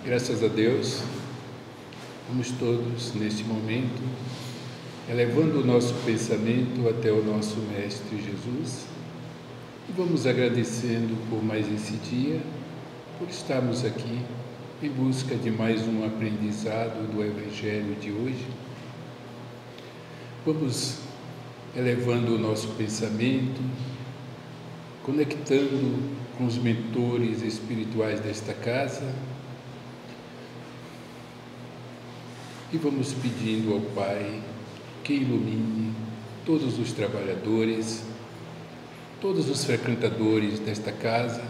Graças a Deus, vamos todos, neste momento, elevando o nosso pensamento até o nosso Mestre Jesus e vamos agradecendo por mais esse dia, por estarmos aqui em busca de mais um aprendizado do Evangelho de hoje. Vamos elevando o nosso pensamento, conectando com os mentores espirituais desta casa e vamos pedindo ao Pai que ilumine todos os trabalhadores, todos os frequentadores desta casa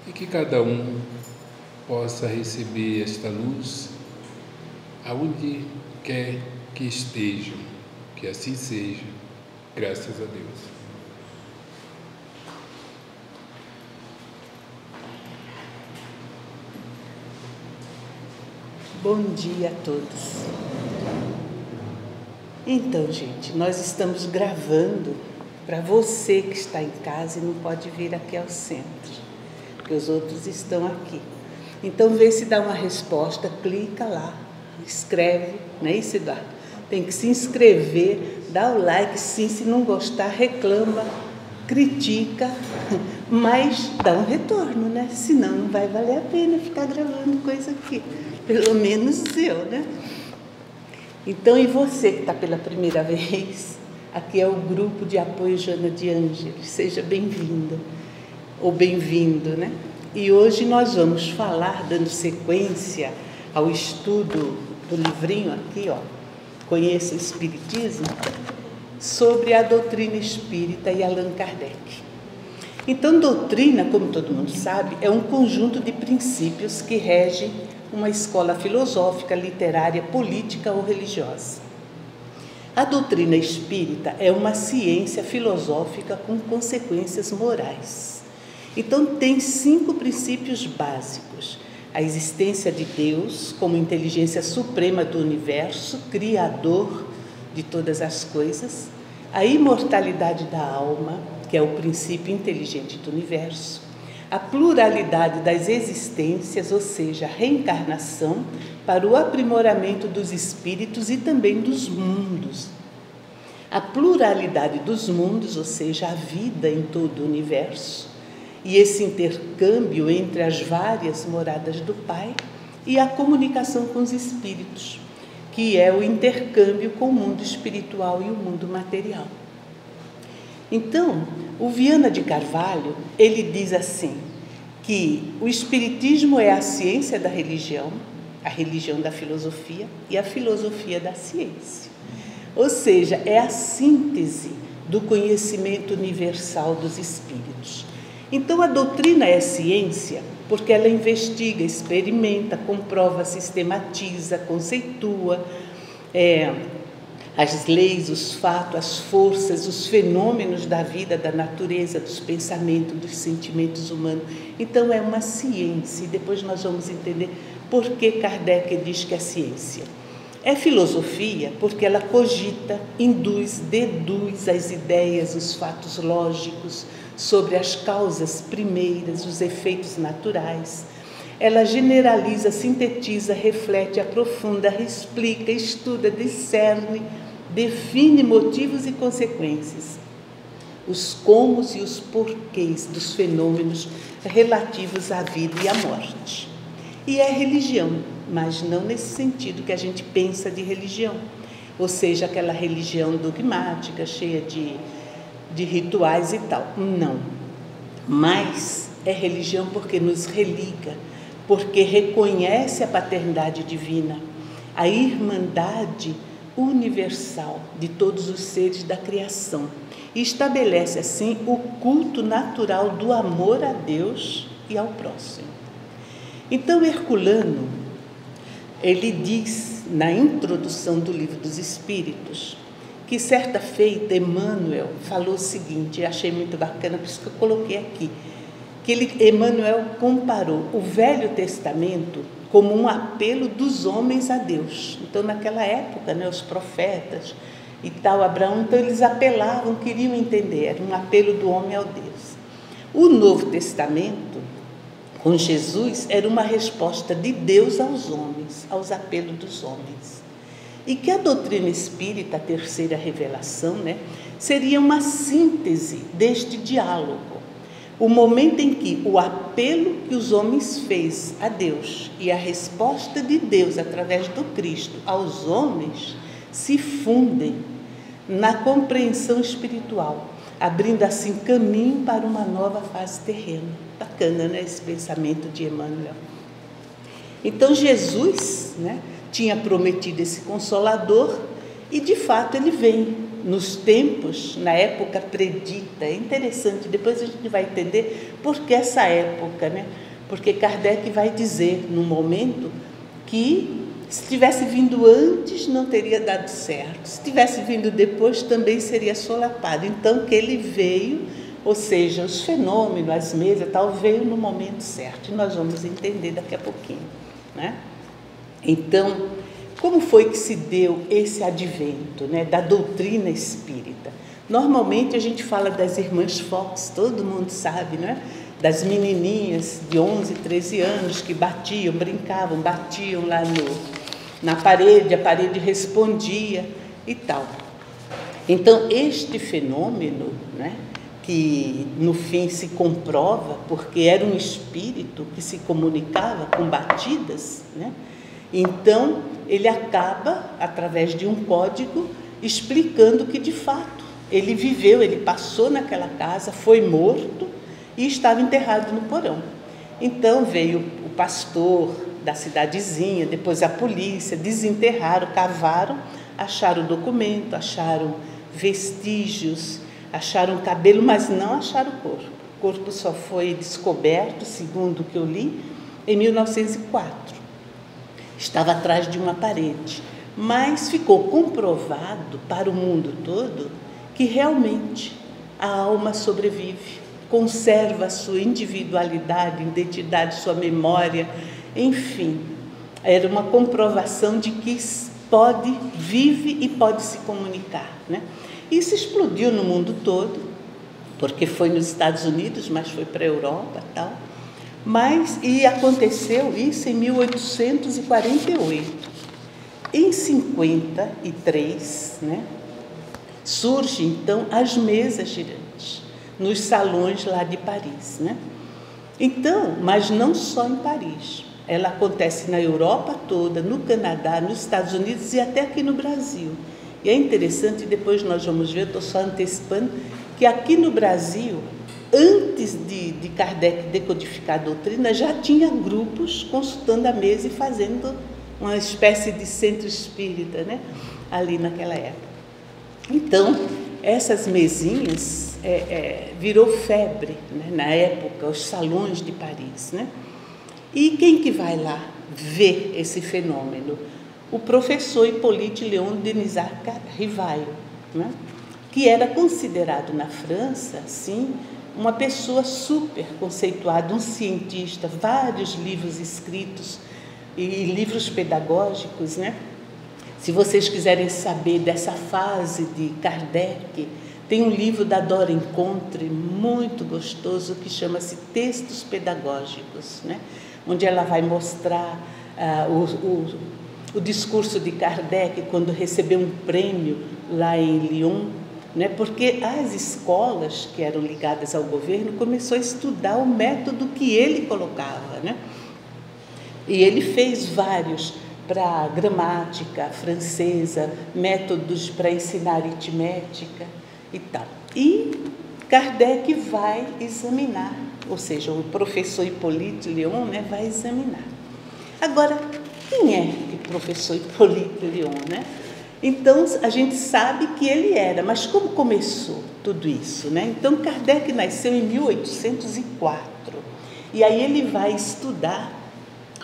e que cada um possa receber esta luz aonde quer que estejam, que assim seja, graças a Deus. Bom dia a todos. Então, gente, nós estamos gravando para você que está em casa e não pode vir aqui ao centro, porque os outros estão aqui. Então, vê se dá uma resposta, clica lá, escreve, não é isso, Eduardo? Tem que se inscrever, dá o like, sim, se não gostar, reclama, critica, mas dá um retorno, né? Senão não vai valer a pena ficar gravando coisa aqui. Pelo menos eu, né? Então, e você que está pela primeira vez, aqui é o grupo de apoio Joana de Ângeles, seja bem-vinda ou bem-vindo, né? E hoje nós vamos falar, dando sequência ao estudo do livrinho aqui, ó, Conheça o Espiritismo, sobre a doutrina espírita e Allan Kardec. Então, doutrina, como todo mundo sabe, é um conjunto de princípios que regem uma escola filosófica, literária, política ou religiosa. A doutrina espírita é uma ciência filosófica com consequências morais. Então, tem 5 princípios básicos: a existência de Deus como inteligência suprema do universo, criador de todas as coisas, a imortalidade da alma, que é o princípio inteligente do universo, a pluralidade das existências, ou seja, a reencarnação, para o aprimoramento dos espíritos e também dos mundos. A pluralidade dos mundos, ou seja, a vida em todo o universo, e esse intercâmbio entre as várias moradas do Pai e a comunicação com os espíritos, que é o intercâmbio com o mundo espiritual e o mundo material. Então, o Viana de Carvalho, ele diz assim, que o Espiritismo é a ciência da religião, a religião da filosofia e a filosofia da ciência. Ou seja, é a síntese do conhecimento universal dos espíritos. Então, a doutrina é ciência porque ela investiga, experimenta, comprova, sistematiza, conceitua, as leis, os fatos, as forças, os fenômenos da vida, da natureza, dos pensamentos, dos sentimentos humanos. Então, é uma ciência, e depois nós vamos entender por que Kardec diz que é ciência. É filosofia porque ela cogita, induz, deduz as ideias, os fatos lógicos sobre as causas primeiras, os efeitos naturais. Ela generaliza, sintetiza, reflete, aprofunda, explica, estuda, discerne, define motivos e consequências, os comos e os porquês dos fenômenos relativos à vida e à morte. E é religião, mas não nesse sentido que a gente pensa de religião, ou seja, aquela religião dogmática, cheia de rituais e tal. Não, mas é religião porque nos religa, porque reconhece a paternidade divina, a irmandade universal de todos os seres da criação e estabelece assim o culto natural do amor a Deus e ao próximo. Então, Herculano, ele diz na introdução do Livro dos Espíritos que certa feita Emmanuel falou o seguinte, achei muito bacana, por isso que eu coloquei aqui, que Emmanuel comparou o Velho Testamento como um apelo dos homens a Deus. Então, naquela época, né, os profetas e tal, Abraão, então eles apelavam, queriam entender, era um apelo do homem ao Deus. O Novo Testamento com Jesus era uma resposta de Deus aos homens, aos apelos dos homens. E que a doutrina espírita, a terceira revelação, né, seria uma síntese deste diálogo. O momento em que o apelo que os homens fez a Deus e a resposta de Deus através do Cristo aos homens se fundem na compreensão espiritual, abrindo assim caminho para uma nova fase terrena. Bacana, né, esse pensamento de Emmanuel. Então Jesus, né, tinha prometido esse Consolador e de fato ele vem nos tempos, na época predita. É interessante, depois a gente vai entender por que essa época, né? Porque Kardec vai dizer num momento que se tivesse vindo antes não teria dado certo, se tivesse vindo depois também seria solapado. Então que ele veio, ou seja, os fenômenos, as mesas, tal, veio no momento certo, e nós vamos entender daqui a pouquinho, né? Então, como foi que se deu esse advento, né, da doutrina espírita? Normalmente a gente fala das irmãs Fox, todo mundo sabe, né? Das menininhas de 11, 13 anos que batiam, brincavam, batiam lá na parede, a parede respondia e tal. Então, este fenômeno, né, que no fim se comprova, porque era um espírito que se comunicava com batidas, né? Então, ele acaba, através de um código, explicando que, de fato, ele viveu, ele passou naquela casa, foi morto e estava enterrado no porão. Então, veio o pastor da cidadezinha, depois a polícia, desenterraram, cavaram, acharam o documento, acharam vestígios, acharam cabelo, mas não acharam o corpo. O corpo só foi descoberto, segundo o que eu li, em 1904. Estava atrás de uma parede, mas ficou comprovado para o mundo todo que realmente a alma sobrevive, conserva a sua individualidade, identidade, sua memória, enfim, era uma comprovação de que vive e pode se comunicar, né? Isso explodiu no mundo todo, porque foi nos Estados Unidos, mas foi para a Europa e tal. E aconteceu isso em 1848. Em 53, né, surgem então as mesas girantes, nos salões lá de Paris, né? Então, mas não só em Paris, ela acontece na Europa toda, no Canadá, nos Estados Unidos e até aqui no Brasil. E é interessante, depois nós vamos ver, estou só antecipando, que aqui no Brasil, antes de Kardec decodificar a doutrina, já tinha grupos consultando a mesa e fazendo uma espécie de centro espírita, né, ali naquela época. Então, essas mesinhas virou febre, né, na época, os salões de Paris, né? E quem que vai lá ver esse fenômeno? O professor Hippolyte Léon Denisard Rivail, né, que era considerado na França, assim, uma pessoa super conceituada, um cientista, vários livros escritos e livros pedagógicos, né? Se vocês quiserem saber dessa fase de Kardec, tem um livro da Dora Encontre, muito gostoso, que chama-se Textos Pedagógicos, né? Onde ela vai mostrar o discurso de Kardec quando recebeu um prêmio lá em Lyon, né? Porque as escolas que eram ligadas ao governo começou a estudar o método que ele colocava, né? E ele fez vários para gramática francesa, métodos para ensinar aritmética e tal. E Kardec vai examinar, ou seja, o professor Hippolyte Léon, né, vai examinar. Agora, quem é o professor Hippolyte Léon, né? Então, a gente sabe que ele era, mas como começou tudo isso, né? Então, Kardec nasceu em 1804, e aí ele vai estudar,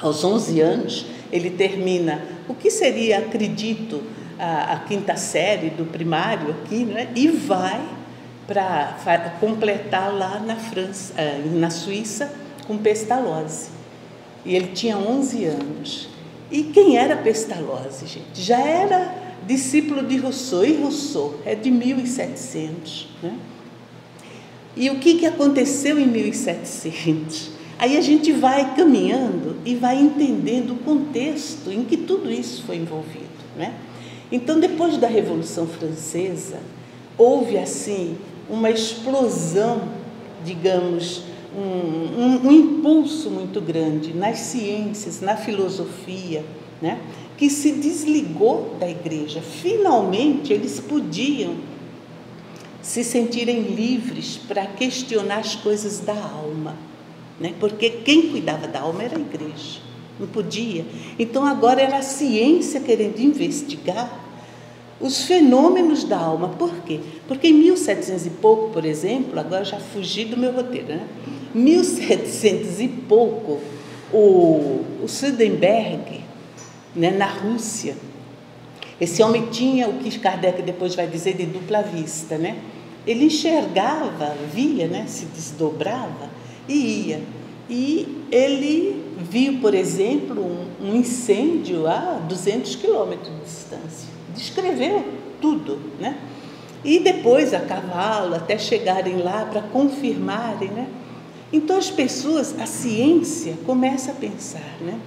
aos 11 anos, ele termina o que seria, acredito, a quinta série do primário aqui, né? E vai para completar lá na França, na Suíça, com Pestalozzi. E ele tinha 11 anos. E quem era Pestalozzi, gente? Já era discípulo de Rousseau, e Rousseau é de 1700, né? E o que aconteceu em 1700? Aí a gente vai caminhando e vai entendendo o contexto em que tudo isso foi envolvido, né? Então, depois da Revolução Francesa, houve assim uma explosão, digamos, um impulso muito grande nas ciências, na filosofia, né? Que se desligou da igreja. Finalmente, eles podiam se sentirem livres para questionar as coisas da alma, né? Porque quem cuidava da alma era a igreja, não podia. Então agora era a ciência querendo investigar os fenômenos da alma. Por quê? Porque em 1700 e pouco, por exemplo, agora já fugi do meu roteiro, né? 1700 e pouco, o Swedenborg, né, na Rússia, esse homem tinha o que Kardec depois vai dizer de dupla vista, né? Ele enxergava, via, né, se desdobrava e ia. E ele viu, por exemplo, um incêndio a 200 quilômetros de distância. Descreveu tudo, né? E depois a cavalo, até chegarem lá para confirmarem, né? Então as pessoas, a ciência começa a pensar, né?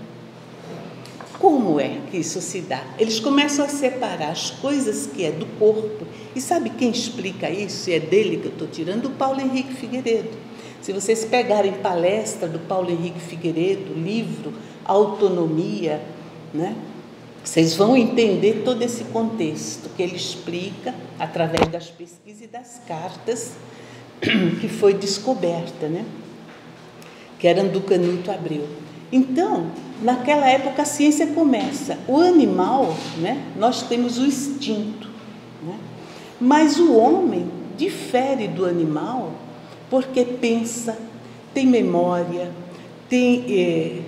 Como é que isso se dá? Eles começam a separar as coisas que é do corpo. E sabe quem explica isso? E é dele que eu estou tirando, o Paulo Henrique Figueiredo. Se vocês pegarem palestra do Paulo Henrique Figueiredo, livro Autonomia, né? Vocês vão entender todo esse contexto que ele explica através das pesquisas e das cartas que foi descoberta, né? Que eram do Canuto Abreu. Então, naquela época a ciência começa. O animal, né? Nós temos o instinto, né? Mas o homem difere do animal porque pensa, tem memória, tem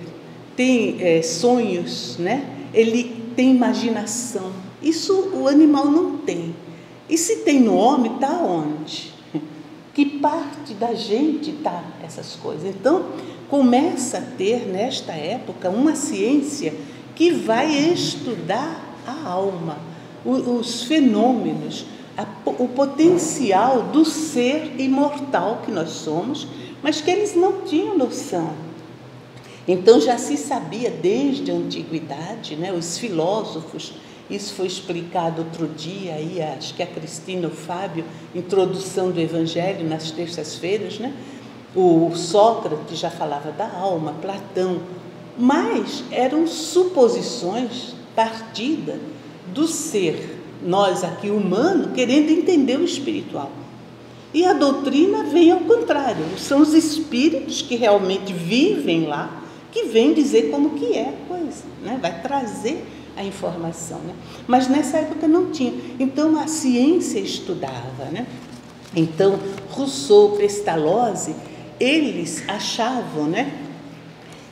sonhos, né? Ele tem imaginação. Isso o animal não tem. E se tem no homem, está onde? Que parte da gente está essas coisas? Então, começa a ter, nesta época, uma ciência que vai estudar a alma, os fenômenos, o potencial do ser imortal que nós somos, mas que eles não tinham noção. Então já se sabia desde a antiguidade, né? Os filósofos, isso foi explicado outro dia, aí, acho que a Cristina, o Fábio, introdução do Evangelho nas terças-feiras, né? O Sócrates já falava da alma, Platão, mas eram suposições partidas do ser, nós aqui humano, querendo entender o espiritual. E a doutrina vem ao contrário, são os espíritos que realmente vivem lá, que vêm dizer como que é a coisa, né? Vai trazer a informação, né? Mas nessa época não tinha, então a ciência estudava, né? Então Rousseau, Pestalozzi, eles achavam, né,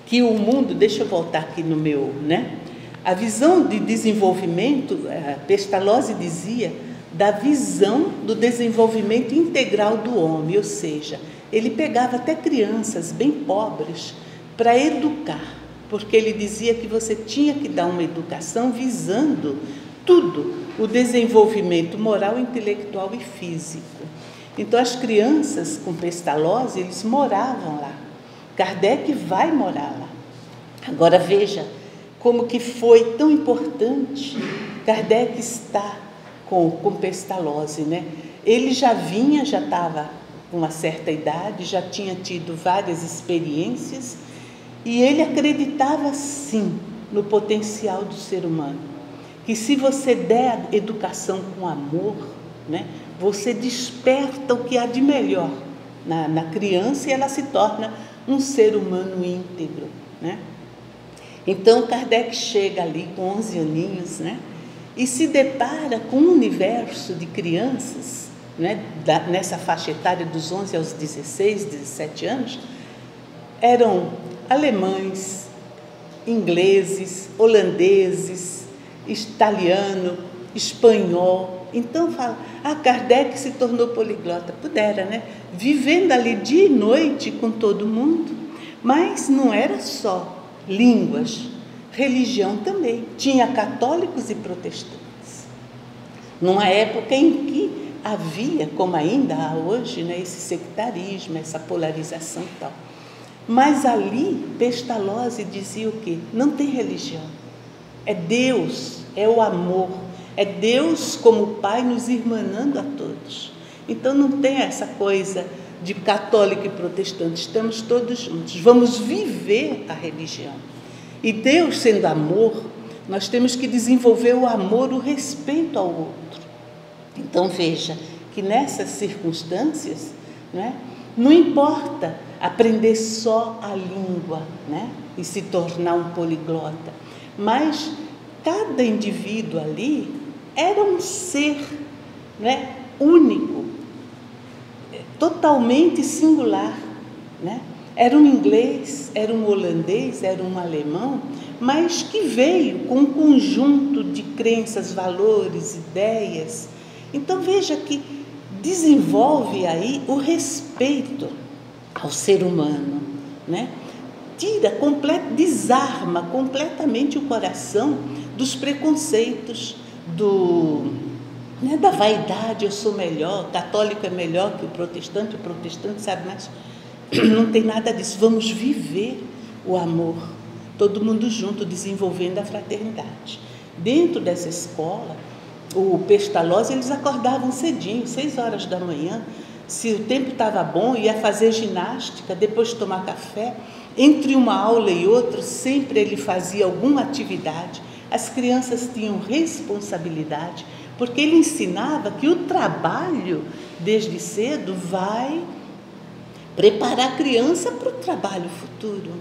que o mundo, deixa eu voltar aqui no meu, né? A visão de desenvolvimento, Pestalozzi dizia da visão do desenvolvimento integral do homem, ou seja, ele pegava até crianças bem pobres para educar, porque ele dizia que você tinha que dar uma educação visando tudo, o desenvolvimento moral, intelectual e físico. Então as crianças com Pestalozzi, eles moravam lá. Kardec vai morar lá. Agora veja como que foi tão importante Kardec estar com Pestalozzi, né? Ele já estava com uma certa idade, já tinha tido várias experiências e ele acreditava sim no potencial do ser humano, que se você der a educação com amor, né, você desperta o que há de melhor na criança e ela se torna um ser humano íntegro, né? Então Kardec chega ali com 11 aninhos, né, e se depara com um universo de crianças, né, nessa faixa etária dos 11 aos 16, 17 anos, eram alemães, ingleses, holandeses, italiano, espanhol. Então fala, Kardec se tornou poliglota. Pudera, né? Vivendo ali dia e noite com todo mundo, mas não era só línguas, religião também. Tinha católicos e protestantes. Numa época em que havia, como ainda há hoje, né, esse sectarismo, essa polarização e tal. Mas ali, Pestalozzi dizia o quê? Não tem religião. É Deus, é o amor. É Deus como Pai nos irmanando a todos. Então não tem essa coisa de católico e protestante. Estamos todos juntos. Vamos viver a religião. E Deus sendo amor, nós temos que desenvolver o amor, o respeito ao outro. Então veja que nessas circunstâncias, não importa aprender só a língua, e se tornar um poliglota, mas cada indivíduo ali era um ser, único, totalmente singular, Era um inglês, era um holandês, era um alemão, mas que veio com um conjunto de crenças, valores, ideias. Então veja que desenvolve aí o respeito ao ser humano, desarma completamente o coração dos preconceitos, da vaidade, eu sou melhor, o católico é melhor que o protestante sabe mais. Não tem nada disso, vamos viver o amor, todo mundo junto, desenvolvendo a fraternidade. Dentro dessa escola, o Pestalozzi, eles acordavam cedinho, 6 horas da manhã, se o tempo estava bom, ia fazer ginástica, depois tomar café. Entre uma aula e outra, sempre ele fazia alguma atividade. As crianças tinham responsabilidade, porque ele ensinava que o trabalho, desde cedo, vai preparar a criança para o trabalho futuro.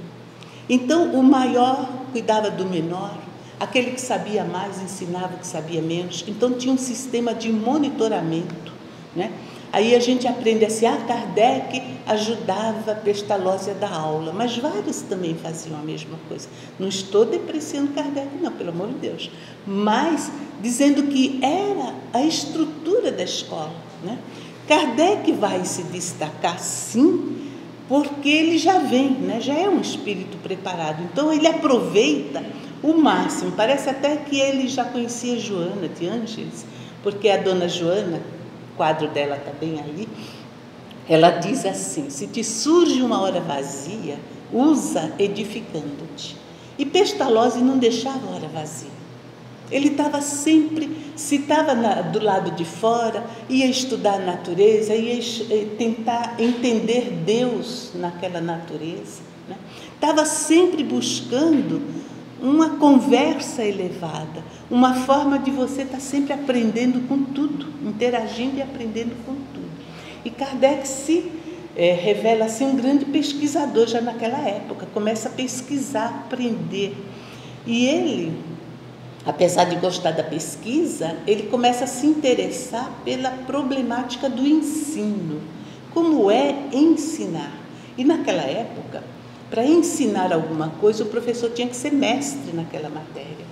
Então, o maior cuidava do menor, aquele que sabia mais ensinava o que sabia menos. Então, tinha um sistema de monitoramento, Aí a gente aprende assim, Kardec ajudava Pestalozzi a dar aula, mas vários também faziam a mesma coisa. Não estou depreciando Kardec, não, pelo amor de Deus, mas dizendo que era a estrutura da escola, Kardec vai se destacar, sim, porque ele já vem, já é um espírito preparado. Então, ele aproveita o máximo. Parece até que ele já conhecia Joana de Ângeles, porque a dona Joana, o quadro dela está bem ali, ela diz assim, se te surge uma hora vazia, usa edificando-te. E Pestalozzi não deixava a hora vazia. Ele estava sempre, se estava do lado de fora, ia estudar a natureza, ia tentar entender Deus naquela natureza. Estava sempre buscando uma conversa elevada, uma forma de você estar sempre aprendendo com tudo, interagindo e aprendendo com tudo. E Kardec se revela assim um grande pesquisador já naquela época, começa a pesquisar, aprender. E ele, apesar de gostar da pesquisa, ele começa a se interessar pela problemática do ensino. Como é ensinar? E naquela época, para ensinar alguma coisa, o professor tinha que ser mestre naquela matéria.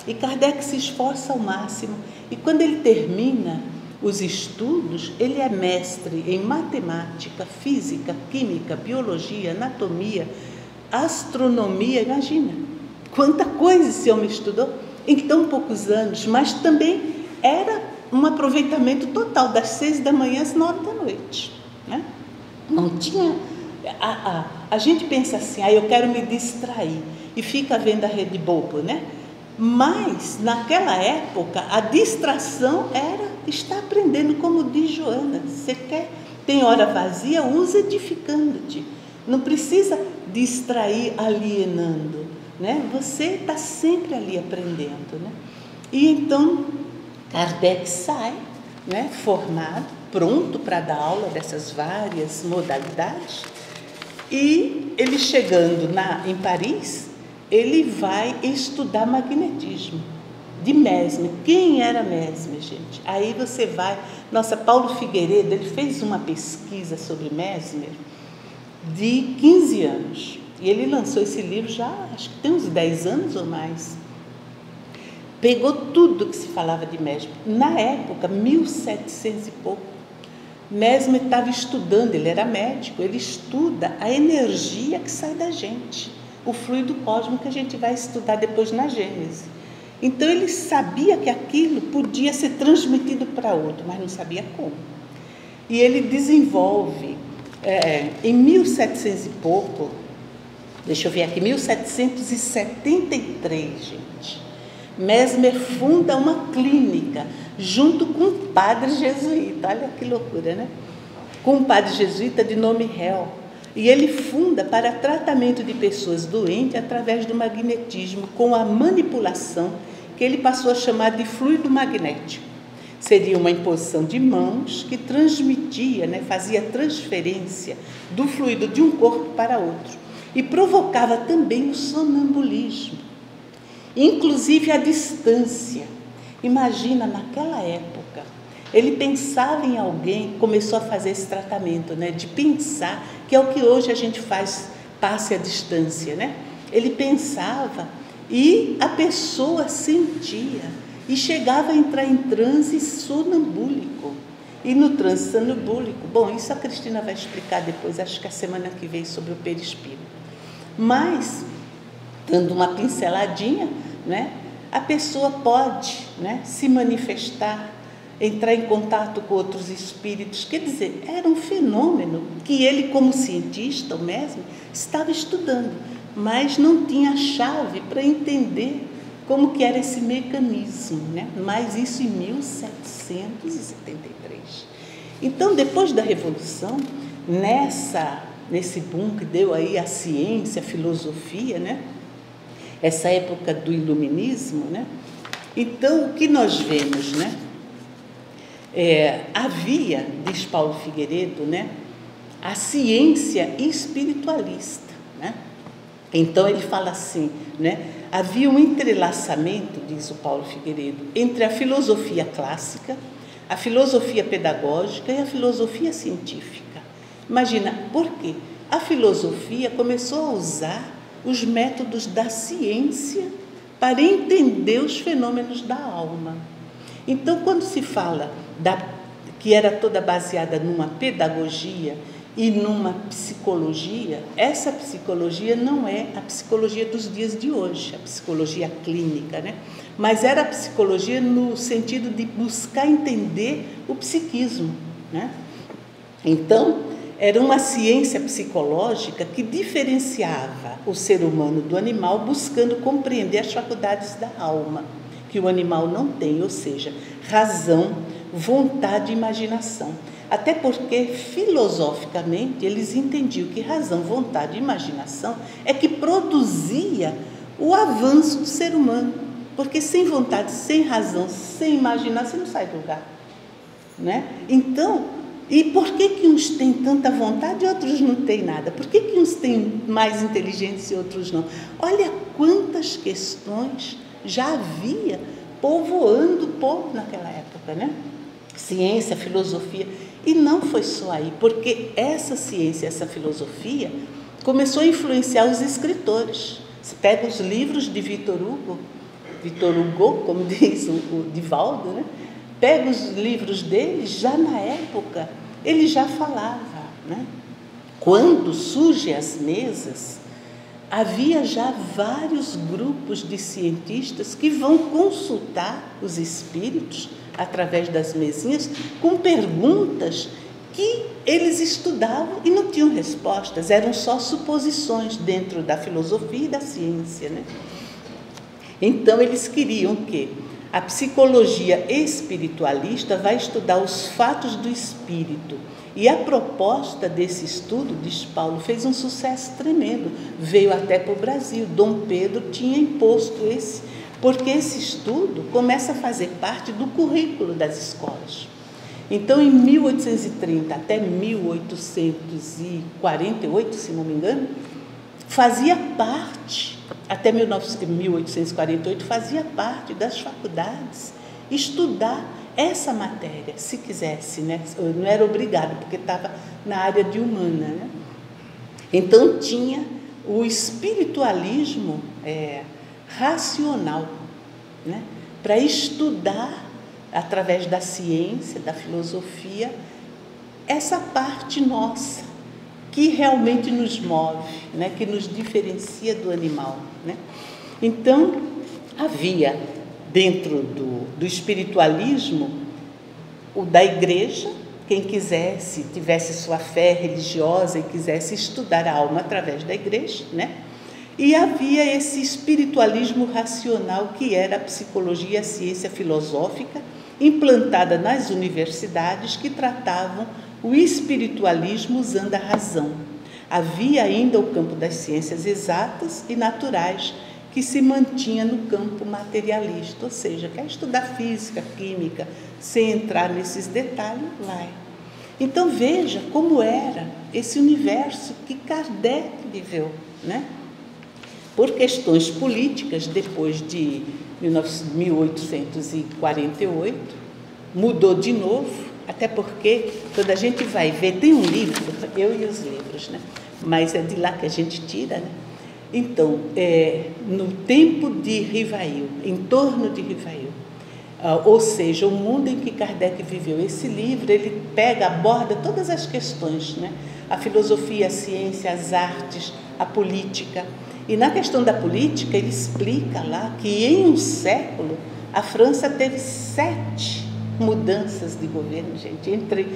E Kardec se esforça ao máximo. E quando ele termina os estudos, ele é mestre em matemática, física, química, biologia, anatomia, astronomia. Imagina quanta coisa esse homem estudou em tão poucos anos, mas também era um aproveitamento total, das 6 da manhã às 9 da noite. Não tinha... A gente pensa assim, eu quero me distrair, e fica vendo a Rede Bobo, Mas, naquela época, a distração era estar aprendendo, como diz Joana. Você tem hora vazia, usa edificando-te. Não precisa distrair alienando, Você está sempre ali aprendendo, E então, Kardec sai, formado, pronto para dar aula dessas várias modalidades. E ele chegando em Paris, ele vai estudar magnetismo de Mesmer. Quem era Mesmer, gente? Aí você vai... Paulo Figueiredo, ele fez uma pesquisa sobre Mesmer de 15 anos. E ele lançou esse livro já, acho que tem uns 10 anos ou mais. Pegou tudo que se falava de Mesmer. Na época, 1700 e pouco, Mesmer estava estudando, ele era médico, ele estuda a energia que sai da gente, o fluido cósmico que a gente vai estudar depois na Gênese. Então ele sabia que aquilo podia ser transmitido para outro, mas não sabia como. E ele desenvolve, em 1700 e pouco, deixa eu ver aqui, 1773, gente. Mesmer funda uma clínica junto com um padre jesuíta. Olha que loucura, né? Com um padre jesuíta de nome Hell. E ele funda para tratamento de pessoas doentes através do magnetismo, com a manipulação que ele passou a chamar de fluido magnético. Seria uma imposição de mãos que transmitia, fazia transferência do fluido de um corpo para outro e provocava também o sonambulismo, inclusive a distância. Imagina, naquela época, ele pensava em alguém, começou a fazer esse tratamento, de pensar, que é o que hoje a gente faz, passe à distância, Ele pensava e a pessoa sentia e chegava a entrar em transe sonambúlico. E no transe sonambúlico, bom, isso a Cristina vai explicar depois, acho que a semana que vem, sobre o perispírito. Mas, dando uma pinceladinha, a pessoa pode se manifestar, entrar em contato com outros espíritos. Quer dizer, era um fenômeno que ele, como cientista, o Mesmer, estava estudando, mas não tinha chave para entender como que era esse mecanismo, Mas isso em 1773. Então, depois da Revolução, nesse boom que deu aí a ciência, a filosofia, essa época do iluminismo, então, o que nós vemos, havia, diz Paulo Figueiredo, a ciência espiritualista, Então, ele fala assim, havia um entrelaçamento, diz o Paulo Figueiredo, entre a filosofia clássica, a filosofia pedagógica e a filosofia científica. Imagina, por quê? A filosofia começou a usar os métodos da ciência para entender os fenômenos da alma. Então, quando se fala que era toda baseada numa pedagogia e numa psicologia, essa psicologia não é a psicologia dos dias de hoje, a psicologia clínica, mas era a psicologia no sentido de buscar entender o psiquismo, Então, era uma ciência psicológica que diferenciava o ser humano do animal, buscando compreender as faculdades da alma, que o animal não tem, ou seja, razão, vontade e imaginação. Até porque, filosoficamente, eles entendiam que razão, vontade e imaginação é que produzia o avanço do ser humano. Porque sem vontade, sem razão, sem imaginação, você não sai do lugar. Então, e por que uns têm tanta vontade e outros não têm nada? Por que uns têm mais inteligência e outros não? Olha quantas questões já havia povoando o povo naquela época, Ciência, filosofia. E não foi só aí, porque essa ciência, essa filosofia, começou a influenciar os escritores. Você pega os livros de Victor Hugo, como diz o Divaldo, Pega os livros dele, já na época, ele já falava, Quando surgem as mesas, havia já vários grupos de cientistas que vão consultar os espíritos através das mesinhas, com perguntas que eles estudavam e não tinham respostas, eram só suposições dentro da filosofia e da ciência, Então, eles queriam que a psicologia espiritualista vai estudar os fatos do espírito. E a proposta desse estudo, diz Paulo, fez um sucesso tremendo. Veio até para o Brasil. Dom Pedro tinha imposto porque esse estudo começa a fazer parte do currículo das escolas. Então, em 1830 até 1848, se não me engano, fazia parte, até 1848, fazia parte das faculdades estudar essa matéria, se quisesse, não era obrigado, porque estava na área de humana, Então, tinha o espiritualismo racional, para estudar, através da ciência, da filosofia, essa parte nossa, que realmente nos move, que nos diferencia do animal. Então, havia dentro do espiritualismo o da igreja, quem quisesse, tivesse sua fé religiosa e quisesse estudar a alma através da igreja, E havia esse espiritualismo racional, que era a psicologia, a ciência filosófica, implantada nas universidades, que tratavam o espiritualismo usando a razão. Havia ainda o campo das ciências exatas e naturais, que se mantinha no campo materialista, ou seja, quer estudar física, química, sem entrar nesses detalhes, vai. Então veja como era esse universo que Kardec viveu, né? Por questões políticas, depois de 1848, mudou de novo, até porque, quando a gente vai ver, tem um livro, eu e os livros, né? Mas é de lá que a gente tira, né? Então, no tempo de Rivail, em torno de Rivail, ou seja, o mundo em que Kardec viveu, esse livro, ele aborda todas as questões, né? A filosofia, a ciência, as artes, a política. E na questão da política, ele explica lá que em um século a França teve 7 mudanças de governo, gente, entre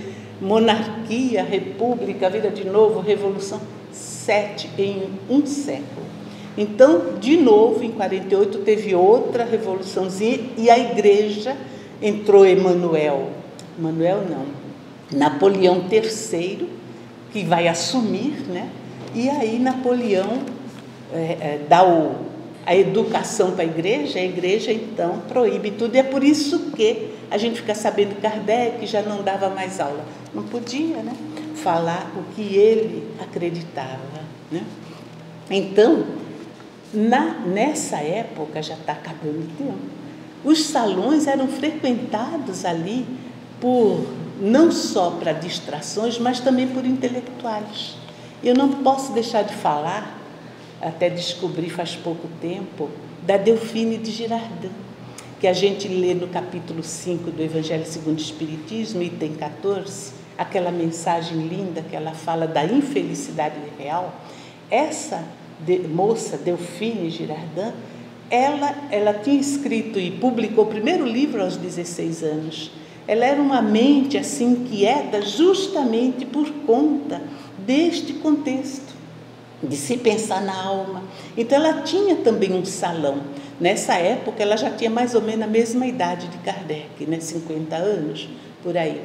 monarquia, república, vida de novo, revolução, 7 em um século. Então, de novo, em 48 teve outra revoluçãozinha e a igreja entrou Napoleão III, que vai assumir, né? E aí Napoleão dá a educação para a igreja então proíbe tudo. E é por isso que a gente fica sabendo que Kardec já não dava mais aula. Não podia, né, falar o que ele acreditava, né? Então, nessa época, já está acabando o tempo, os salões eram frequentados ali não só para distrações, mas também por intelectuais. Eu não posso deixar de falar, até descobri faz pouco tempo, da Delphine de Girardin, que a gente lê no capítulo 5 do Evangelho segundo o Espiritismo, item 14, aquela mensagem linda que ela fala da infelicidade real. Essa moça, Delphine Girardin, ela tinha escrito e publicou o primeiro livro aos 16 anos. Ela era uma mente assim inquieta justamente por conta deste contexto, de se pensar na alma. Então ela tinha também um salão. Nessa época ela já tinha mais ou menos a mesma idade de Kardec, né? 50 anos, por aí.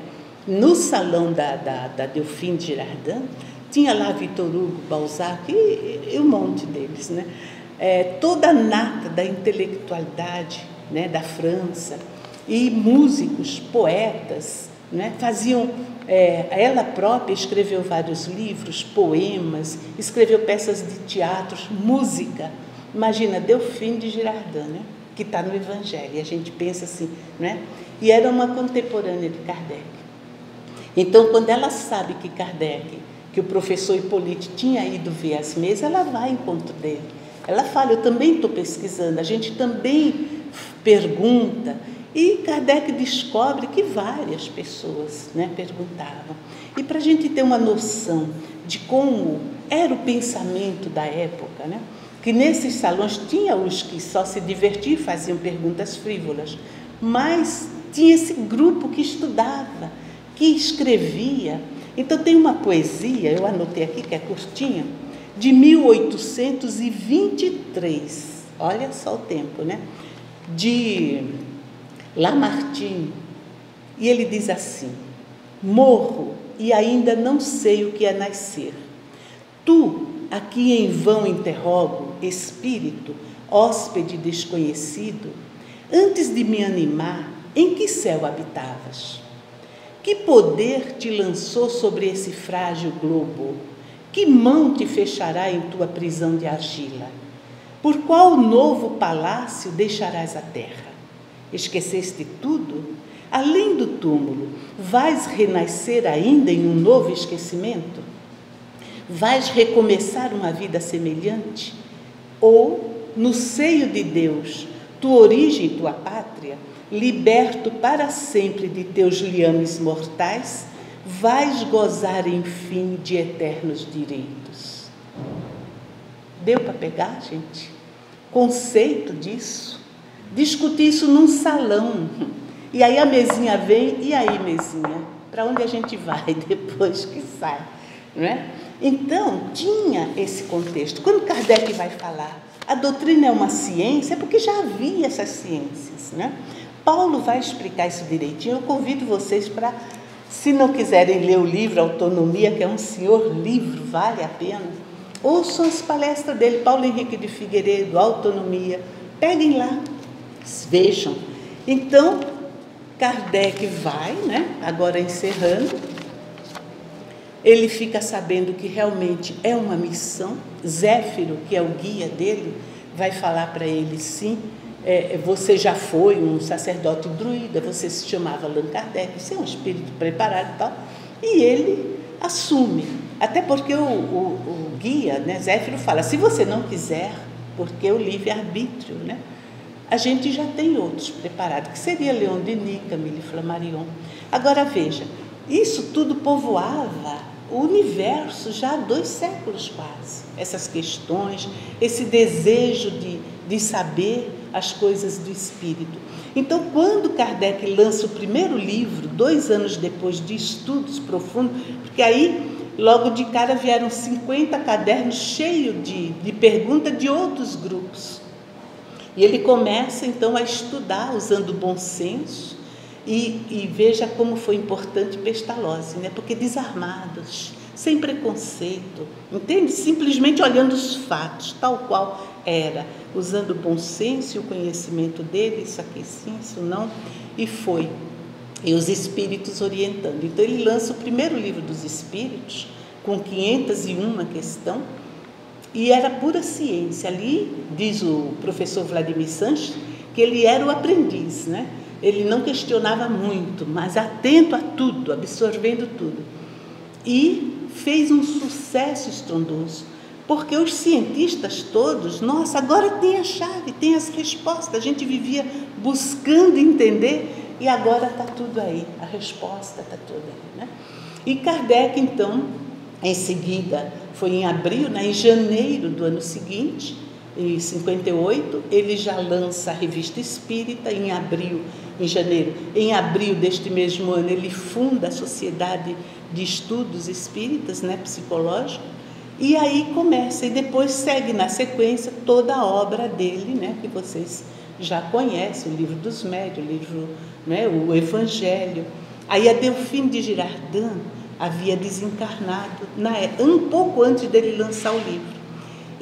No salão da Delphine de Girardin, tinha lá Victor Hugo, Balzac e um monte deles, né? Toda a nata da intelectualidade, né, da França, e músicos, poetas, né, faziam... ela própria escreveu vários livros, poemas, escreveu peças de teatro, música. Imagina, Delphine de Girardin, né, que está no Evangelho, e a gente pensa assim, né? E era uma contemporânea de Kardec. Então, quando ela sabe que o professor Hippolyte tinha ido ver as mesas, ela vai ao encontro dele. Ela fala, eu também estou pesquisando, a gente também pergunta. E Kardec descobre que várias pessoas, né, perguntavam. E para a gente ter uma noção de como era o pensamento da época, né, que nesses salões tinha os que só se divertiam e faziam perguntas frívolas, mas tinha esse grupo que estudava, que escrevia. Então tem uma poesia, eu anotei aqui que é curtinha, de 1823, olha só o tempo, né, de Lamartine, e ele diz assim: morro e ainda não sei o que é nascer. Tu, aqui em vão interrogo, espírito, hóspede desconhecido, antes de me animar, em que céu habitavas? Que poder te lançou sobre esse frágil globo? Que mão te fechará em tua prisão de argila? Por qual novo palácio deixarás a terra? Esqueceste tudo? Além do túmulo, vais renascer ainda em um novo esquecimento? Vais recomeçar uma vida semelhante? Ou, no seio de Deus, tua origem e tua pátria, liberto para sempre de teus liames mortais, vais gozar, enfim, de eternos direitos? Deu para pegar, gente? Conceito disso. Discutir isso num salão. E aí a mesinha vem, e aí, mesinha? Para onde a gente vai depois que sai? Não é? Então, tinha esse contexto. Quando Kardec vai falar, a doutrina é uma ciência, é porque já havia essas ciências, né? Paulo vai explicar isso direitinho. Eu convido vocês para, se não quiserem ler o livro Autonomia, que é um senhor livro, vale a pena, ouçam as palestras dele, Paulo Henrique de Figueiredo, Autonomia, peguem lá, vejam. Então, Kardec vai, né? Agora encerrando, ele fica sabendo que realmente é uma missão. Zéfiro, que é o guia dele, vai falar para ele, sim, você já foi um sacerdote druida, você se chamava Allan Kardec, você é um espírito preparado e tal. E ele assume, até porque o guia, né, Zéfiro, fala, se você não quiser, porque é o livre-arbítrio, né, a gente já tem outros preparados, que seria Leon Denis, Camille Flammarion. Agora veja, isso tudo povoava o universo já há 2 séculos quase. Essas questões, esse desejo de saber as coisas do espírito. Então, quando Kardec lança o primeiro livro, 2 anos depois de estudos profundos, porque aí, logo de cara, vieram 50 cadernos cheios de perguntas de outros grupos. E ele começa, então, a estudar, usando o bom senso, e veja como foi importante Pestalozzi, né? Porque desarmados, sem preconceito, entende? Simplesmente olhando os fatos, tal qual era, usando o bom senso e o conhecimento dele, isso aqui sim, isso não, e foi. E os espíritos orientando. Então, ele lança o primeiro livro dos espíritos, com 501 questão, e era pura ciência. Ali, diz o professor Vladimir Sanches, que ele era o aprendiz, né? Ele não questionava muito, mas atento a tudo, absorvendo tudo. E fez um sucesso estrondoso, porque os cientistas todos, nossa, agora tem a chave, tem as respostas. A gente vivia buscando entender e agora está tudo aí, a resposta está toda aí, né? E Kardec, então, em seguida, foi em abril, né, em janeiro do ano seguinte, em 58, ele já lança a Revista Espírita, em janeiro. Em abril deste mesmo ano, ele funda a Sociedade de Estudos Espíritas, né, psicológico, e aí começa, e depois segue na sequência toda a obra dele, né, que vocês já conhecem, o Livro dos Médiuns, o livro, né, o Evangelho. Aí a Delphine de Girardin havia desencarnado um pouco antes dele lançar o livro.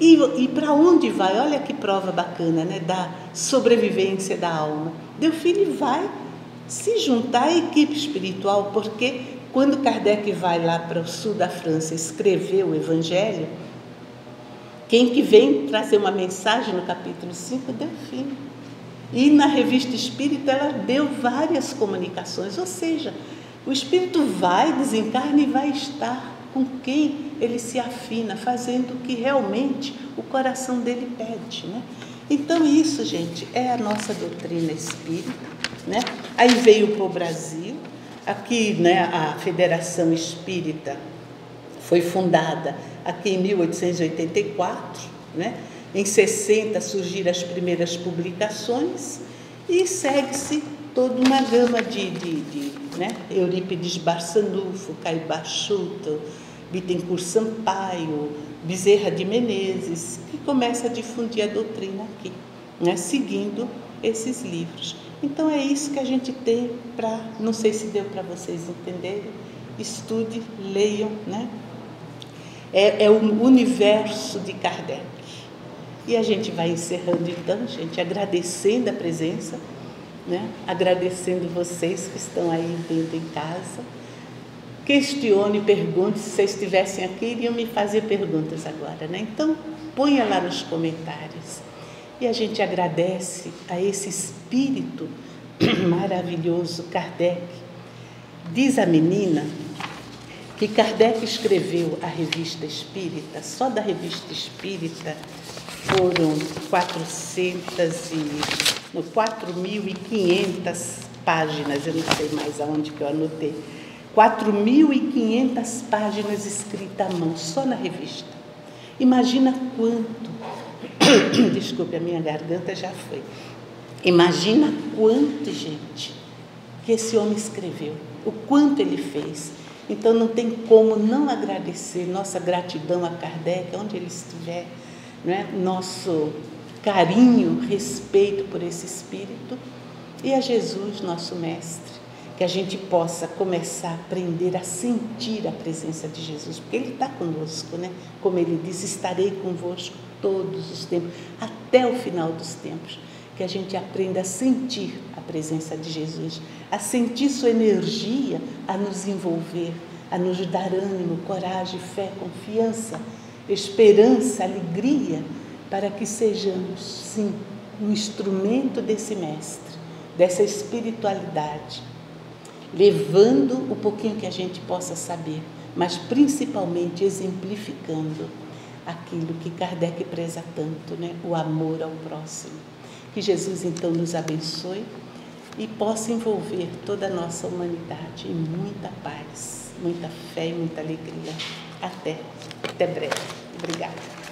E para onde vai? Olha que prova bacana, né? Da sobrevivência da alma. Delphine vai se juntar à equipe espiritual, porque quando Kardec vai lá para o sul da França escrever o Evangelho, quem que vem trazer uma mensagem no capítulo 5? Delphine. E na Revista Espírita ela deu várias comunicações, ou seja, o espírito vai, desencarna e vai estar com quem ele se afina, fazendo o que realmente o coração dele pede, né? Então isso, gente, é a nossa doutrina espírita, né? Aí veio para o Brasil, aqui, né, a Federação Espírita foi fundada aqui em 1884, né? Em 60 surgiram as primeiras publicações e segue-se toda uma gama né? Eurípides Barçanufo, Caibá Schutel, Bittencourt Sampaio, Bezerra de Menezes, que começa a difundir a doutrina aqui, né? Seguindo esses livros. Então é isso que a gente tem para, não sei se deu para vocês entenderem, estude, leiam, né? É o universo de Kardec. E a gente vai encerrando então, gente, agradecendo a presença, né? Agradecendo vocês que estão aí dentro em casa. Questione, pergunte, se vocês estivessem aqui, iriam me fazer perguntas agora, né? Então, ponha lá nos comentários. E a gente agradece a esse espírito maravilhoso, Kardec. Diz a menina que Kardec escreveu a Revista Espírita, só da Revista Espírita foram 4.500 páginas, eu não sei mais aonde que eu anotei, 4.500 páginas escritas à mão, só na revista. Imagina quanto, desculpe, a minha garganta já foi. Imagina quanto, gente, que esse homem escreveu, o quanto ele fez. Então não tem como não agradecer nossa gratidão a Kardec, onde ele estiver, não é? Nosso carinho, respeito por esse espírito, e a Jesus, nosso mestre, que a gente possa começar a aprender a sentir a presença de Jesus, porque Ele está conosco, né? Como Ele diz, estarei convosco todos os tempos, até o final dos tempos. Que a gente aprenda a sentir a presença de Jesus, a sentir sua energia, a nos envolver, a nos dar ânimo, coragem, fé, confiança, esperança, alegria, para que sejamos, sim, um instrumento desse mestre, dessa espiritualidade, levando o pouquinho que a gente possa saber, mas principalmente exemplificando aquilo que Kardec preza tanto, né? O amor ao próximo. Que Jesus, então, nos abençoe e possa envolver toda a nossa humanidade em muita paz, muita fé e muita alegria. Até breve. Obrigada.